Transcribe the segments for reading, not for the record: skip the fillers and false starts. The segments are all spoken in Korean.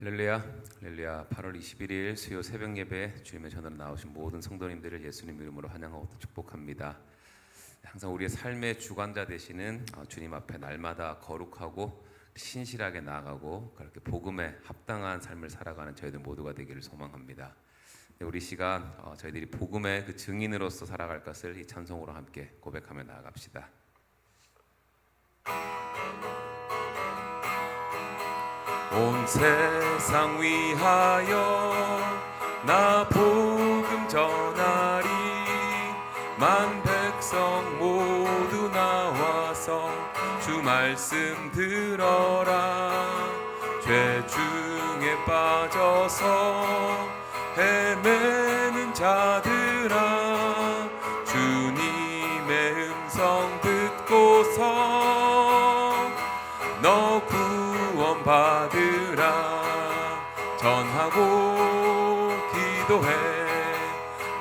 할렐루야 8월 21일 수요 새벽 예배 주님의 전으로 나오신 모든 성도님들을 예수님 이름으로 환영하고 축복합니다. 항상 우리의 삶의 주관자 되시는 주님 앞에 날마다 거룩하고 신실하게 나아가고 그렇게 복음에 합당한 삶을 살아가는 저희들 모두가 되기를 소망합니다. 우리 시간 저희들이 복음의 그 증인으로서 살아갈 것을 이 찬송으로 함께 고백하며 나아갑시다. 온 세상 위하여 나 복음 전하리. 만 백성 모두 나와서 주 말씀 들어라. 죄 중에 빠져서 헤매는 자들아, 주님의 음성 듣고서 너 구원받으라. 전하고 기도해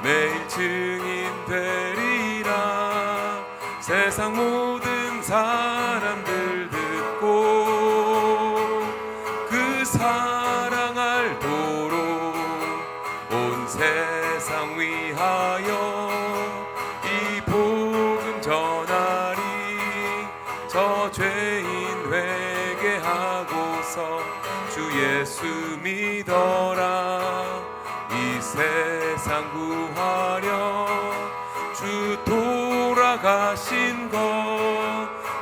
매일 증인 되리라. 세상 모든 사람들 듣고 그 사랑 알도록 온 세상 위하여 이 복음 전하리. 저 죄인 회개하고서 주 예수 믿어라. 이 세상 구하려 주 돌아가신 것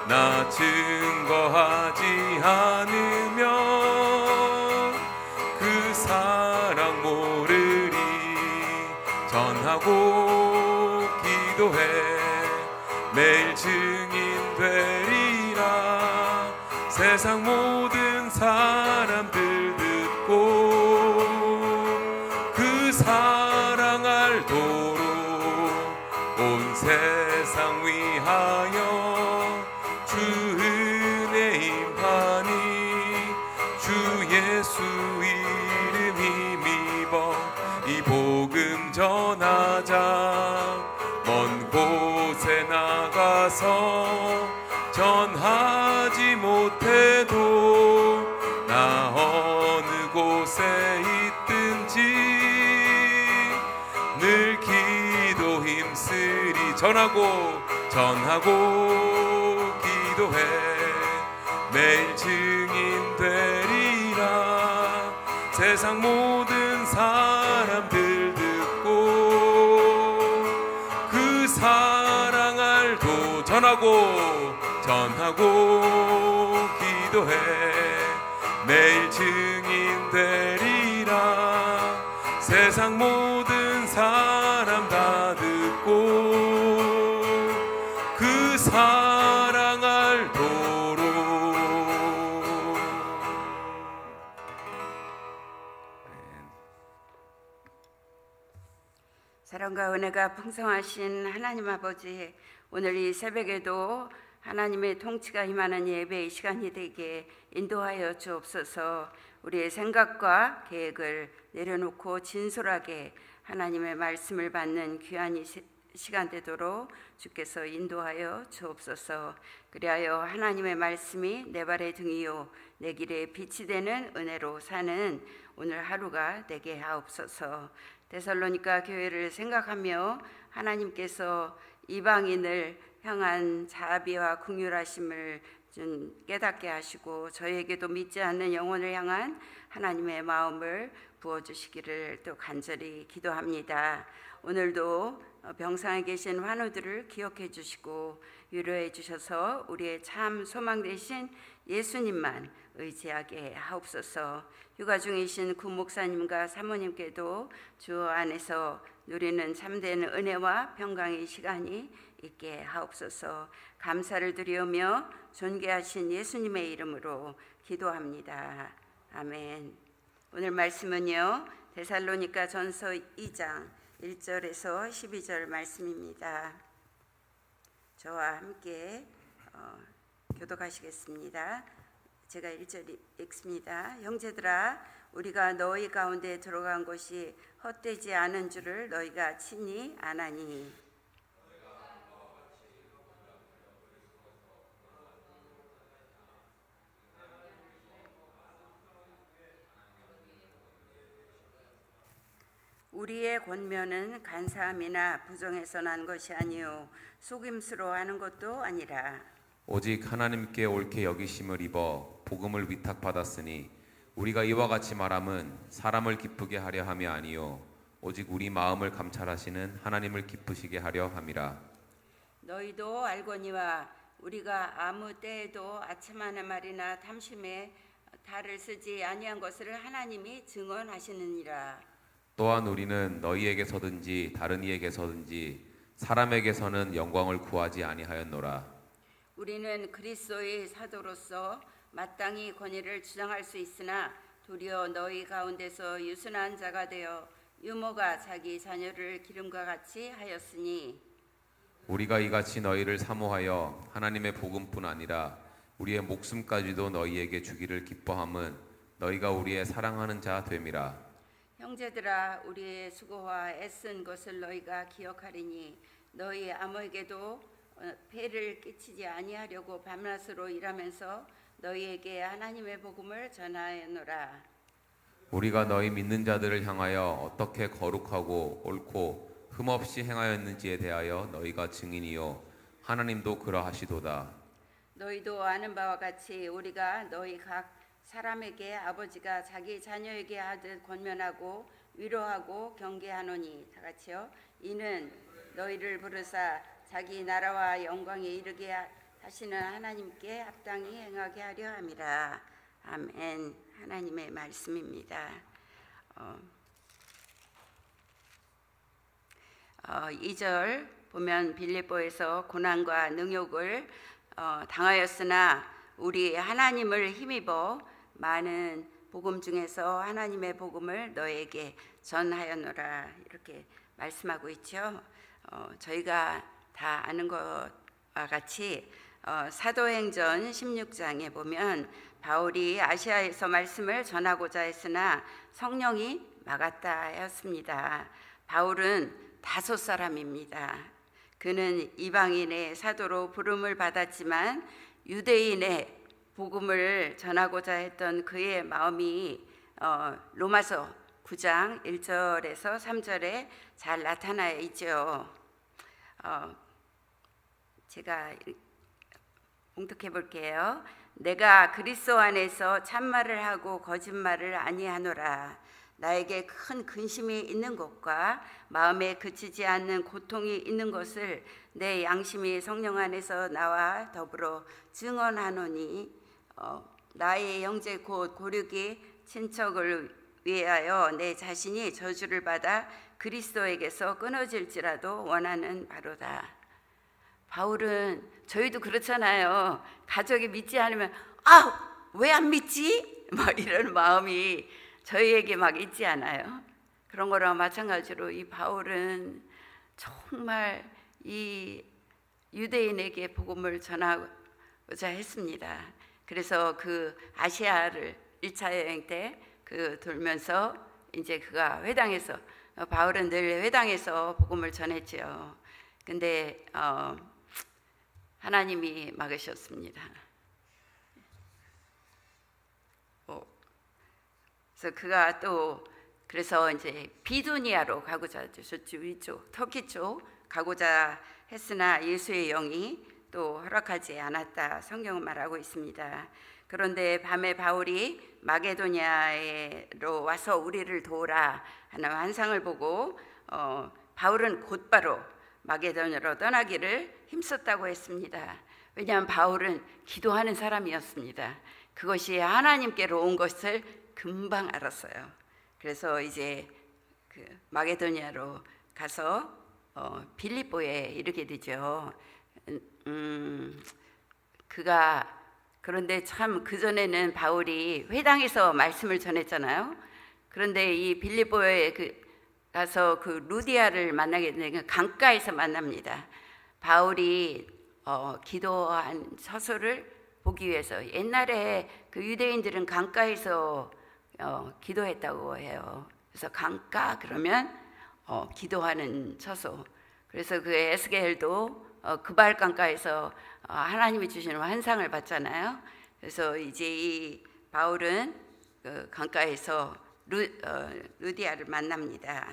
나 증거하지 않으면 그 사랑 모르리. 전하고 기도해 매일 증인 되리라. 세상 모든 사람들 듣고 그 사랑 알도록 온 세상 위하여 주 은혜 임하니. 주 예수 이름 힘입어 이 복음 전하자. 먼 곳에 나가서 전하지 못해도 나 어느 곳에 있든지 늘 기도 힘쓰리. 전하고 기도해 매일 증인 되리라. 세상 모든 사람들 듣고 그 사랑 알도 전하고 기도해 매일 증인 되리라. 세상 모든 사람 다 듣고 그 사랑 알도록. 사랑과 은혜가 풍성하신 하나님 아버지, 오늘 이 새벽에도 하나님의 통치가 임하는 예배의 시간이 되게 인도하여 주옵소서. 우리의 생각과 계획을 내려놓고 진솔하게 하나님의 말씀을 받는 귀한 시간 되도록 주께서 인도하여 주옵소서. 그리하여 하나님의 말씀이 내 발의 등이요 내 길에 빛이 되는 은혜로 사는 오늘 하루가 되게 하옵소서. 데살로니가 교회를 생각하며 하나님께서 이방인을 향한 자비와 긍휼하심을 좀 깨닫게 하시고 저에게도 믿지 않는 영혼을 향한 하나님의 마음을 부어주시기를 또 간절히 기도합니다. 오늘도 병상에 계신 환우들을 기억해 주시고 위로해 주셔서 우리의 참 소망 되신 예수님만 의지하게 하옵소서. 휴가 중이신 구목사님과 사모님께도 주 안에서 누리는 참된 은혜와 평강의 시간이 있게 하옵소서. 감사를 드리며 존귀하신 예수님의 이름으로 기도합니다. 아멘. 오늘 말씀은요, 데살로니가 전서 2장 1절에서 12절 말씀입니다. 저와 함께 교독하시겠습니다. 제가 1절 읽습니다. 형제들아, 우리가 너희 가운데 들어간 것이 헛되지 않은 줄을 너희가 친히 아나니 우리의 권면은 간사함이나 부정에서 난 것이 아니요 속임수로 하는 것도 아니라 오직 하나님께 옳게 여기심을 입어 복음을 위탁받았으니 우리가 이와 같이 말함은 사람을 기쁘게 하려 함이 아니요 오직 우리 마음을 감찰하시는 하나님을 기쁘시게 하려 함이라. 너희도 알거니와 우리가 아무 때에도 아첨하는 말이나 탐심에 달을 쓰지 아니한 것을 하나님이 증언하시느니라. 또한 우리는 너희에게서든지 다른 이에게서든지 사람에게서는 영광을 구하지 아니하였노라. 우리는 그리스도의 사도로서 마땅히 권위를 주장할 수 있으나 도리어 너희 가운데서 유순한 자가 되어 유모가 자기 자녀를 기름과 같이 하였으니 우리가 이같이 너희를 사모하여 하나님의 복음뿐 아니라 우리의 목숨까지도 너희에게 주기를 기뻐함은 너희가 우리의 사랑하는 자 됨이라. 형제들아 우리의 수고와 애쓴 것을 너희가 기억하리니 너희 아무에게도 폐를 끼치지 아니하려고 밤낮으로 일하면서 너희에게 하나님의 복음을 전하였노라. 우리가 너희 믿는 자들을 향하여 어떻게 거룩하고 옳고 흠없이 행하였는지에 대하여 너희가 증인이요 하나님도 그러하시도다. 너희도 아는 바와 같이 우리가 너희 각 사람에게 아버지가 자기 자녀에게 하듯 권면하고 위로하고 경계하노니 다 같이요. 이는 너희를 부르사 자기 나라와 영광에 이르게 하시는 하나님께 합당히 행하게 하려 함이라. 아멘. 하나님의 말씀입니다. 2절 보면 빌립보에서 고난과 능욕을 당하였으나 우리 하나님을 힘입어 많은 복음 중에서 하나님의 복음을 너에게 전하였노라 이렇게 말씀하고 있죠. 저희가 다 아는 것과 같이 사도행전 16장에 보면 바울이 아시아에서 말씀을 전하고자 했으나 성령이 막았다 하였습니다. 바울은 다소 사람입니다. 그는 이방인의 사도로 부름을 받았지만 유대인의 복음을 전하고자 했던 그의 마음이 로마서 9장 1절에서 3절에 잘 나타나 있죠. 제가 봉독해 볼게요. 내가 그리스도 안에서 참말을 하고 거짓말을 아니하노라. 나에게 큰 근심이 있는 것과 마음에 그치지 않는 고통이 있는 것을 내 양심이 성령 안에서 나와 더불어 증언하노니 나의 형제 곧 고르기 친척을 위하여 내 자신이 저주를 받아 그리스도에게서 끊어질지라도 원하는 바로다. 바울은 저희도 그렇잖아요. 가족이 믿지 않으면 왜 안 믿지? 막 이런 마음이 저희에게 막 있지 않아요? 그런 거랑 마찬가지로 이 바울은 정말 이 유대인에게 복음을 전하고자 했습니다. 그래서 그 아시아를 1차 여행 때 그 돌면서 이제 그가 회당에서 바울은 늘 회당에서 복음을 전했죠. 근데 하나님이 막으셨습니다. 그래서 그가 또 그래서 이제 비두니아로 가고자 저쪽 위쪽 터키 쪽 가고자 했으나 예수의 영이 또 허락하지 않았다 성경은 말하고 있습니다. 그런데 밤에 바울이 마게도니아로 와서 우리를 도우라 하는 환상을 보고 바울은 곧바로 마게도냐로 떠나기를 힘썼다고 했습니다. 왜냐하면 바울은 기도하는 사람이었습니다. 그것이 하나님께로 온 것을 금방 알았어요. 그래서 이제 그 마게도니아로 가서 빌립보에 이르게 되죠. 그가 그런데 참 그전에는 바울이 회당에서 말씀을 전했잖아요. 그런데 이 빌립보에 가서 그 루디아를 만나게 되는 강가에서 만납니다. 바울이 기도한 서술을 보기 위해서 옛날에 그 유대인들은 강가에서 기도했다고 해요. 그래서 강가 그러면 기도하는 처소. 그래서 그 에스겔도 그발 강가에서 하나님이 주시는 환상을 봤잖아요. 그래서 이제 이 바울은 그 강가에서 루디아를 만납니다.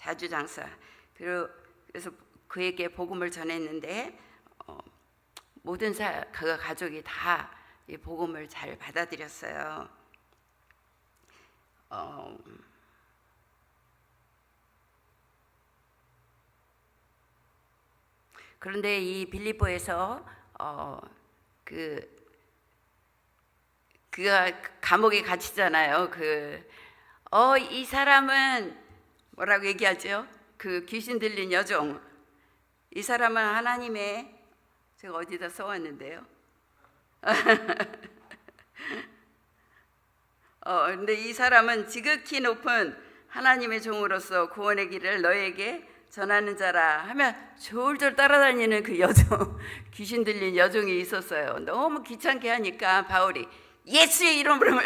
자주장사. 그래서 그에게 복음을 전했는데 모든 그 가족이 다 이 복음을 잘 받아들였어요. 그런데 이 빌립보에서 그가 감옥에 갇히잖아요. 이 사람은 뭐라고 얘기하죠? 그 귀신 들린 여종. 이 사람은 하나님의, 제가 어디다 써왔는데요. 근데 이 사람은 지극히 높은 하나님의 종으로서 구원의 길을 너에게 전하는 자라 하면 졸졸 따라다니는 그 여종, 귀신 들린 여종이 있었어요. 너무 귀찮게 하니까 바울이 예수의 이름으로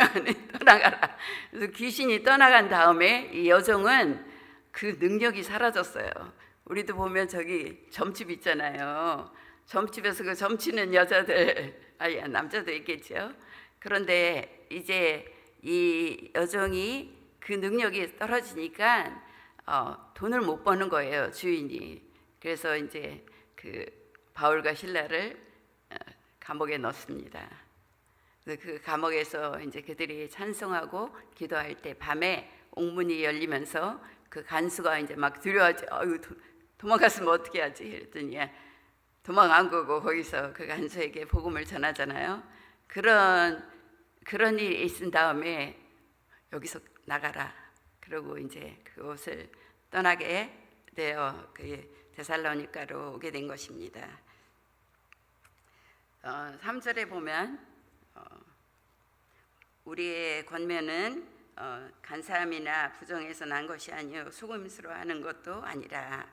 떠나가라. 그래서 귀신이 떠나간 다음에 이 여종은 그 능력이 사라졌어요. 우리도 보면 저기 점집 있잖아요. 점집에서 그 점치는 여자들, 남자도 있겠죠. 그런데 이제 이 여종이 그 능력이 떨어지니까 돈을 못 버는 거예요, 주인이. 그래서 이제 그 바울과 실라를 감옥에 넣습니다. 그 감옥에서 이제 그들이 찬송하고 기도할 때 밤에 옥문이 열리면서 그 간수가 이제 막 두려워하지. 도망갔으면 어떻게 하지? 그랬더니 도망 안 가고 거기서 그 간수에게 복음을 전하잖아요. 그런 일이 있은 다음에 여기서 나가라. 그러고 이제 그곳을 떠나게 되어 그 데살로니가로 오게 된 것입니다. 3절에 보면 우리의 권면은 간사함이나 부정에서 난 것이 아니요 수금스러 하는 것도 아니라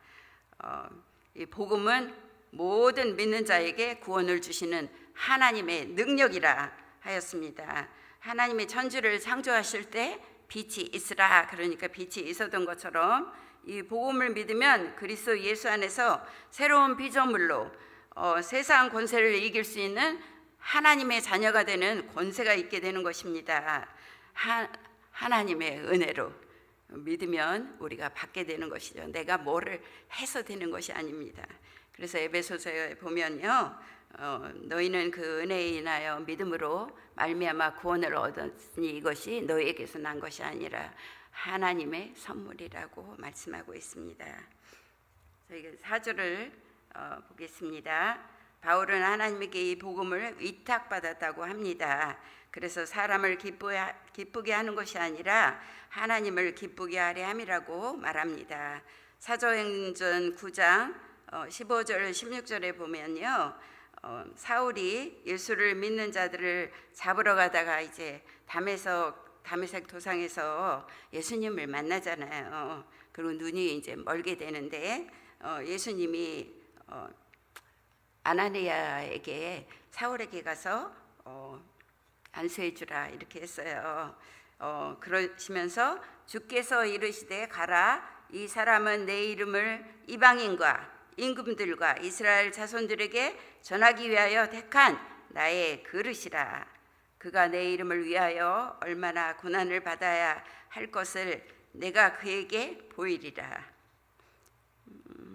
이 복음은 모든 믿는 자에게 구원을 주시는 하나님의 능력이라 하였습니다. 하나님의 천지를 창조하실 때 빛이 있으라, 그러니까 빛이 있었던 것처럼 이 복음을 믿으면 그리스도 예수 안에서 새로운 피조물로 세상 권세를 이길 수 있는 하나님의 자녀가 되는 권세가 있게 되는 것입니다. 하나님의 은혜로 믿으면 우리가 받게 되는 것이죠. 내가 뭐를 해서 되는 것이 아닙니다. 그래서 에베소서에 보면요, 너희는 그 은혜에 인하여 믿음으로 말미암아 구원을 얻었으니 이것이 너희에게서 난 것이 아니라 하나님의 선물이라고 말씀하고 있습니다. 저희가 4절을 보겠습니다. 바울은 하나님에게 이 복음을 위탁받았다고 합니다. 그래서 사람을 기쁘게 하는 것이 아니라 하나님을 기쁘게 하려 함이라고 말합니다. 사도행전 9장 15절 16절에 보면요, 사울이 예수를 믿는 자들을 잡으러 가다가 이제 다메섹 도상에서 예수님을 만나잖아요. 그리고 눈이 이제 멀게 되는데 예수님이 아나니아에게 사울에게 가서 안수해 주라 이렇게 했어요. 그러시면서 주께서 이르시되 가라, 이 사람은 내 이름을 이방인과 임금들과 이스라엘 자손들에게 전하기 위하여 택한 나의 그릇이라. 그가 내 이름을 위하여 얼마나 고난을 받아야 할 것을 내가 그에게 보이리라.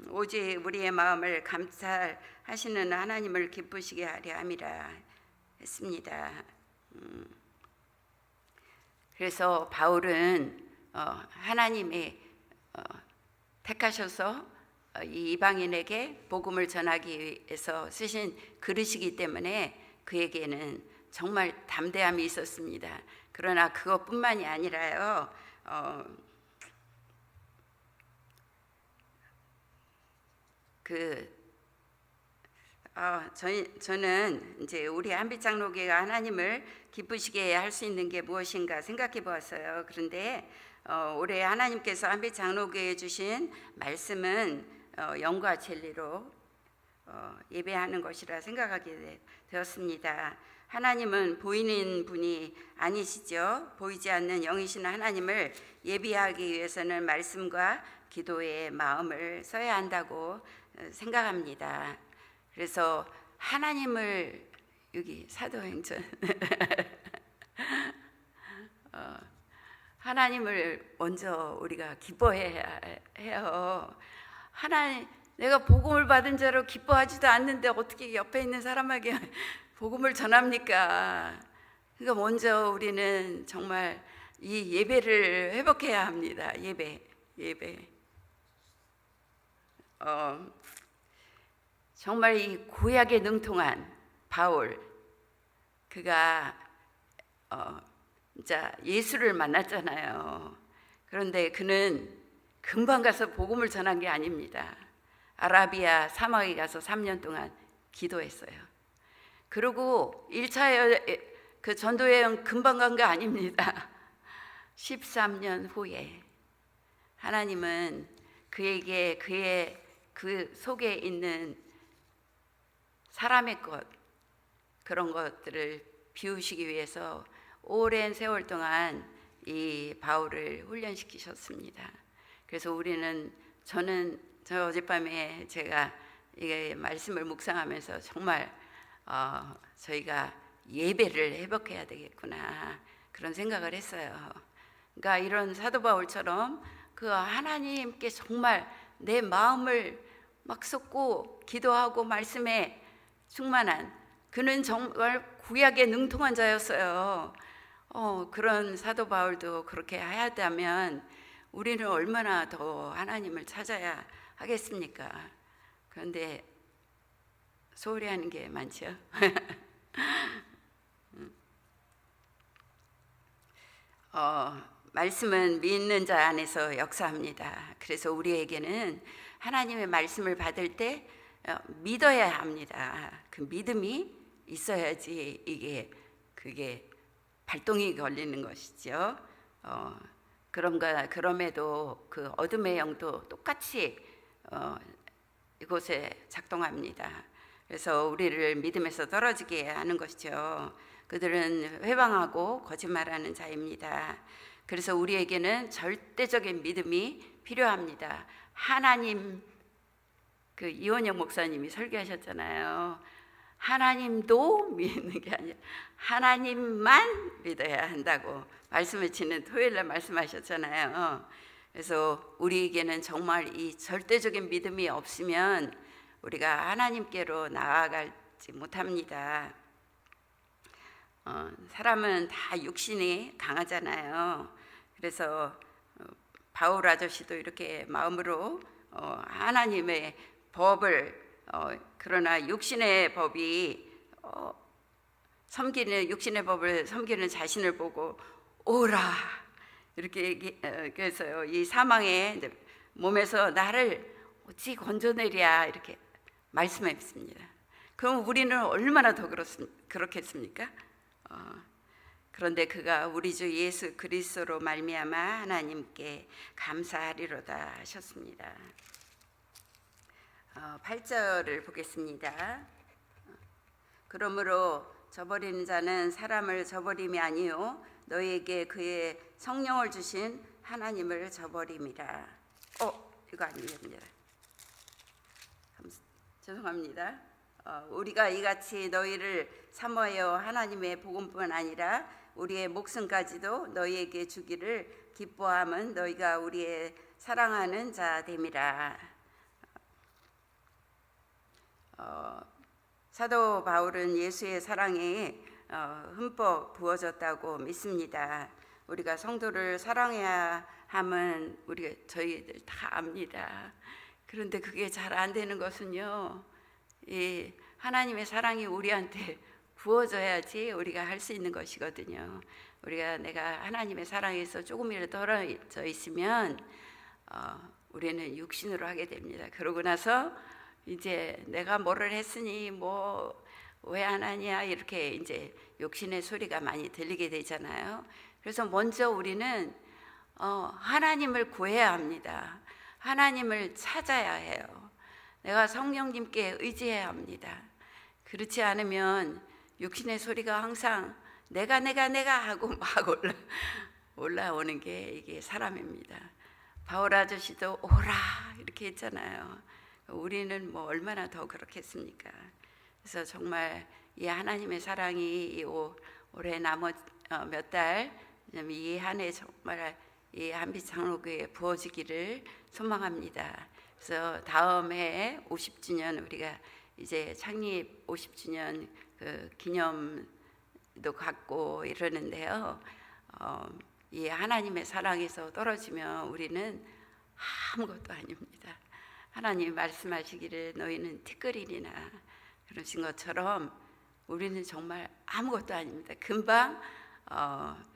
오직 우리의 마음을 감찰하시는 하나님을 기쁘시게 하려 함이라 했습니다. 그래서 바울은 하나님이 택하셔서 이 이방인에게 복음을 전하기 위해서 쓰신 그릇이기 때문에 그에게는 정말 담대함이 있었습니다. 그러나 그것뿐만이 아니라요, 저는 이제 우리 한빛장로교회가 하나님을 기쁘시게 할 수 있는 게 무엇인가 생각해 보았어요. 그런데 올해 하나님께서 한빛장로교회에 주신 말씀은 영과 진리로 예배하는 것이라 생각하게 되었습니다. 하나님은 보이는 분이 아니시죠. 보이지 않는 영이신 하나님을 예비하기 위해서는 말씀과 기도의 마음을 써야 한다고 생각합니다. 그래서 하나님을 여기 사도행전 하나님을 먼저 우리가 기뻐해야 해요. 하나님, 내가 복음을 받은 자로 기뻐하지도 않는데 어떻게 옆에 있는 사람에게 복음을 전합니까? 그러니까 먼저 우리는 정말 이 예배를 회복해야 합니다. 예배. 정말 이 구약에 능통한 바울, 그가 진짜 예수를 만났잖아요. 그런데 그는 금방 가서 복음을 전한 게 아닙니다. 아라비아 사막에 가서 3년 동안 기도했어요. 그리고 1차 그 전도 여행 금방 간 거 아닙니다. 13년 후에 하나님은 그에게 그의 그 속에 있는 사람의 것, 그런 것들을 비우시기 위해서 오랜 세월 동안 이 바울을 훈련시키셨습니다. 그래서 저 어젯밤에 제가 이 말씀을 묵상하면서 정말 저희가 예배를 회복해야 되겠구나, 그런 생각을 했어요. 그러니까 이런 사도 바울처럼 그 하나님께 정말 내 마음을 막 쏟고 기도하고 말씀에 충만한, 그는 정말 구약에 능통한 자였어요. 그런 사도 바울도 그렇게 하였다면 우리는 얼마나 더 하나님을 찾아야 하겠습니까? 그런데 소홀히 하는 게 많죠. 말씀은 믿는 자 안에서 역사합니다. 그래서 우리에게는 하나님의 말씀을 받을 때 믿어야 합니다. 그 믿음이 있어야지 그게 발동이 걸리는 것이죠. 그럼에도 그 어둠의 영도 똑같이 이곳에 작동합니다. 그래서 우리를 믿음에서 떨어지게 하는 것이죠. 그들은 회방하고 거짓말하는 자입니다. 그래서 우리에게는 절대적인 믿음이 필요합니다. 하나님, 그 이원영 목사님이 설교하셨잖아요. 하나님도 믿는 게 아니라 하나님만 믿어야 한다고 말씀을 치는 토요일날 말씀하셨잖아요. 그래서 우리에게는 정말 이 절대적인 믿음이 없으면 우리가 하나님께로 나아가지 못합니다. 사람은 다 육신이 강하잖아요. 그래서 바울 아저씨도 이렇게 마음으로 하나님의 법을 그러나 육신의 법이 육신의 법을 섬기는 자신을 보고 오라 이렇게 그래서요, 이 사망의 몸에서 나를 어찌 건져내랴 이렇게 말씀했습니다. 그럼 우리는 얼마나 더 그렇겠습니까? 그런데 그가 우리 주 예수 그리스도로 말미암아 하나님께 감사하리로다 하셨습니다. 8절을 보겠습니다. 그러므로 저버리는 자는 사람을 저버림이 아니요 너희에게 그의 성령을 주신 하나님을 저버림이라. 이거 아닙니다. 죄송합니다. 우리가 이같이 너희를 사모하여 하나님의 복음뿐 아니라 우리의 목숨까지도 너희에게 주기를 기뻐함은 너희가 우리의 사랑하는 자 됨이라. 사도 바울은 예수의 사랑이 흠뻑 부어졌다고 믿습니다. 우리가 성도를 사랑해야 함은 저희들 다 압니다. 그런데 그게 잘 안 되는 것은요, 이 하나님의 사랑이 우리한테 부어져야지 우리가 할 수 있는 것이거든요. 내가 하나님의 사랑에서 조금이라도 떨어져 있으면 우리는 육신으로 하게 됩니다. 그러고 나서 이제 내가 뭐를 했으니 뭐 왜 안 하냐 이렇게 이제 욕심의 소리가 많이 들리게 되잖아요. 그래서 먼저 우리는 하나님을 구해야 합니다. 하나님을 찾아야 해요. 내가 성령님께 의지해야 합니다. 그렇지 않으면 육신의 소리가 항상 내가 하고 막 올라오는 게 이게 사람입니다. 바울 아저씨도 오라 이렇게 했잖아요. 우리는 뭐 얼마나 더 그렇겠습니까? 그래서 정말 이 하나님의 사랑이 올해 나머지 몇 달 이 한 해 정말 이 한빛장로교회에 부어지기를 소망합니다. 그래서 다음 해 50주년 우리가 이제 창립 50주년 그 기념도 갖고 이러는데요. 이 하나님의 사랑에서 떨어지면 우리는 아무것도 아닙니다. 하나님 말씀하시기를 너희는 티끌이나 그러신 것처럼 우리는 정말 아무것도 아닙니다. 금방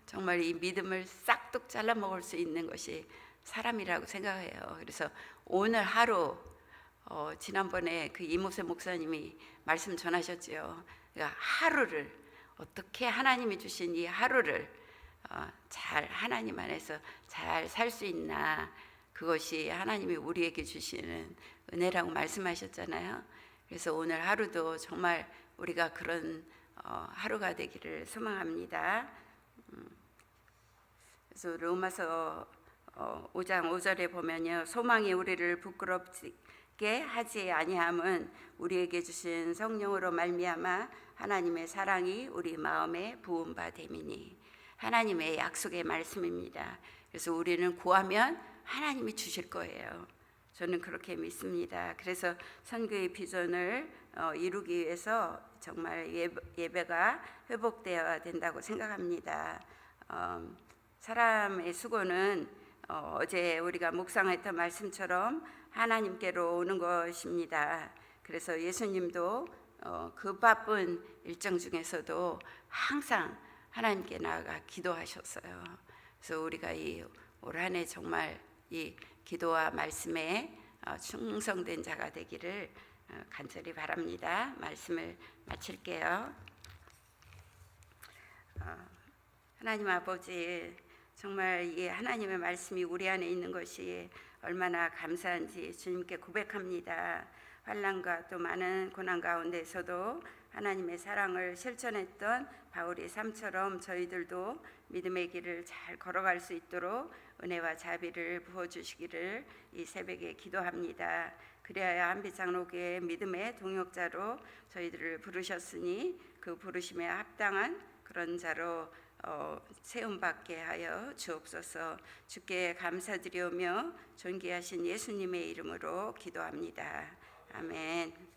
정말 이 믿음을 싹둑 잘라 먹을 수 있는 것이 사람이라고 생각해요. 그래서 오늘 하루 지난번에 그 이모세 목사님이 말씀 전하셨죠. 그러니까 하루를 어떻게 하나님이 주신 이 하루를 잘 하나님 안에서 잘 살 수 있나, 그것이 하나님이 우리에게 주시는 은혜라고 말씀하셨잖아요. 그래서 오늘 하루도 정말 우리가 그런 하루가 되기를 소망합니다. 그래서 로마서 5장 5절에 보면요, 소망이 우리를 부끄럽게 하지 아니함은 우리에게 주신 성령으로 말미암아 하나님의 사랑이 우리 마음에 부은 바 됨이니, 하나님의 약속의 말씀입니다. 그래서 우리는 구하면 하나님이 주실 거예요. 저는 그렇게 믿습니다. 그래서 선교의 비전을 이루기 위해서 정말 예배가 회복되어야 된다고 생각합니다. 사람의 수고는 어제 우리가 묵상했던 말씀처럼 하나님께로 오는 것입니다. 그래서 예수님도 그 바쁜 일정 중에서도 항상 하나님께 나아가 기도하셨어요. 그래서 우리가 이 올 한 해 정말 이 기도와 말씀에 충성된 자가 되기를 간절히 바랍니다. 말씀을 마칠게요. 하나님 아버지, 정말 이 하나님의 말씀이 우리 안에 있는 것이 얼마나 감사한지 주님께 고백합니다. 환난과 또 많은 고난 가운데서도 하나님의 사랑을 실천했던 바울의 삶처럼 저희들도 믿음의 길을 잘 걸어갈 수 있도록 은혜와 자비를 부어주시기를 이 새벽에 기도합니다. 그래야 한빛장로교회 믿음의 동역자로 저희들을 부르셨으니 그 부르심에 합당한 그런 자로 세움받게 하여 주옵소서. 주께 감사드리오며 존귀하신 예수님의 이름으로 기도합니다. 아멘.